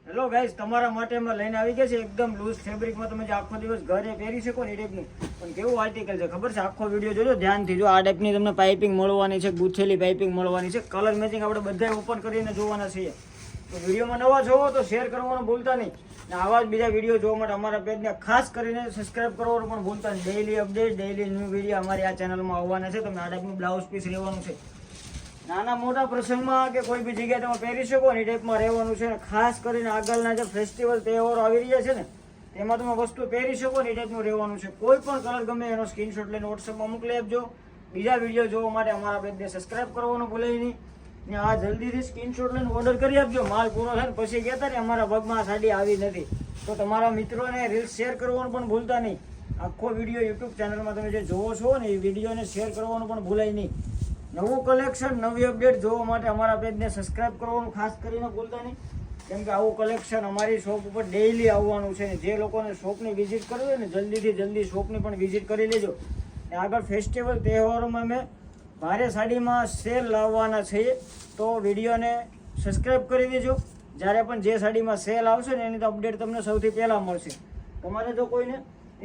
Hello guys, તમારા માટે અમે લઈને આવી ગયા છે એકદમ લૂઝ ફેબ્રિકમાં. તમે જે આખો દિવસ ઘરે પહેરી શકો ને એ ટાઈપનું. પણ કેવું આર્ટિકલ છે ખબર છે? આખો વિડીયો જોજો ધ્યાનથી. જો આ ટાઈપની તમને પાઇપિંગ મળવાની છે, ગૂંથેલી પાઇપિંગ મળવાની છે. કલર મેચિંગ આપણે બધા ઓપન કરીને જોવાના છીએ. તો વિડીયોમાં નવા જોવો તો શેર કરવાનું ભૂલતા નહીં. અને આવા જ બીજા વિડીયો જોવા માટે અમારા પેજને ખાસ કરીને સબસ્ક્રાઇબ કરવાનું પણ ભૂલતા નહીં. Daily update, daily new video અમારી આ ચેનલમાં આવવાના છે. તમને આ ટાઈપનું બ્લાઉઝ પીસ રહેવાનું છે. નાના મોટા પ્રસંગમાં કે કોઈ બી જગ્યાએ તમે પહેરી શકો ને એ ટાઈપમાં રહેવાનું છે. ખાસ કરીને આગળના જે ફેસ્ટિવલ તહેવારો આવી રહ્યા છે ને તેમાં તમે વસ્તુ પહેરી શકો ને એ ટાઈપનું રહેવાનું છે. કોઈ પણ કલર ગમે એનો સ્ક્રીનશોટ લઈને વોટ્સઅપમાં મોકલી આપજો. બીજા વિડીયો જોવા માટે અમારા પેજને સબસ્ક્રાઇબ કરવાનું ભૂલાય નહીં. ને આ જલ્દીથી સ્ક્રીનશોટ લઈને ઓર્ડર કરી આપજો. માલ પૂરો થાય ને પછી કહેતા ને અમારા પગમાં સાડી આવી નથી, તો તમારા મિત્રોને રીલ્સ શેર કરવાનું પણ ભૂલતા નહીં. આખો વિડીયો યુટ્યુબ ચેનલમાં તમે જે જોવો છો ને એ વિડીયોને શેર કરવાનું પણ ભૂલાય નહીં. નવું કલેક્શન, નવી અપડેટ જોવા માટે અમારા પેજને સબસ્ક્રાઇબ કરવાનું ખાસ કરીને ભૂલતા નહીં. કેમ કે આવું કલેક્શન અમારી શોપ ઉપર ડેઈલી આવવાનું છે. જે લોકોને શોપની વિઝિટ કરવી હોય ને જલ્દીથી જલ્દી શોપની પણ વિઝિટ કરી લેજો. આગળ ફેસ્ટિવલ તહેવારોમાં અમે ભારે સાડીમાં સેલ લાવવાના છીએ, તો વિડીયોને સબસ્ક્રાઇબ કરી દેજો. જ્યારે પણ જે સાડીમાં સેલ આવશે ને એની તો અપડેટ તમને સૌથી પહેલાં મળશે. તમારે જો કોઈને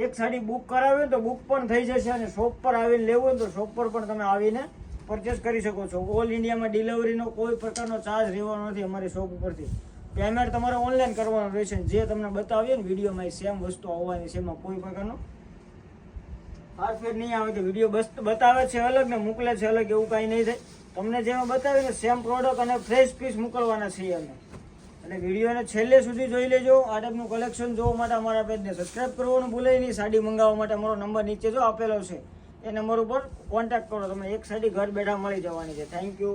એક સાડી બુક કરાવી હોય તો બુક પણ થઈ જશે, અને શોપ પર આવીને લેવું હોય તો શોપ પર પણ તમે આવીને પરચેસ કરી શકો છો. ઓલ ઇન્ડિયામાં ડિલિવરીનો કોઈ પ્રકારનો ચાર્જ રહેવાનો નથી અમારી શોપ ઉપરથી. પેમેન્ટ તમારે ઓનલાઈન કરવાનું રહેશે. જે તમને બતાવીએ ને વિડીયોમાં એ સેમ વસ્તુ આવવાની છે. એમાં કોઈ પ્રકારનો ફારફેર નહીં આવે કે વિડીયો બતાવે છે અલગ ને મોકલે છે અલગ, એવું કાંઈ નહીં થાય. તમને જેમાં બતાવીને સેમ પ્રોડક્ટ અને ફ્રેશ પીસ મોકલવાના છીએ અમે. એટલે વિડીયોને છેલ્લે સુધી જોઈ લેજો. આ ટાઈપનું કલેક્શન જોવા માટે અમારા પેજને સબસ્ક્રાઇબ કરવાનું ભૂલાય નહીં. સાડી મંગાવવા માટે અમારો નંબર નીચે જો આપેલો છે એ નંબર ઉપર કોન્ટેક્ટ કરો. તમે એક સાડી ઘર બેઠા મળી જવાની છે. Thank you.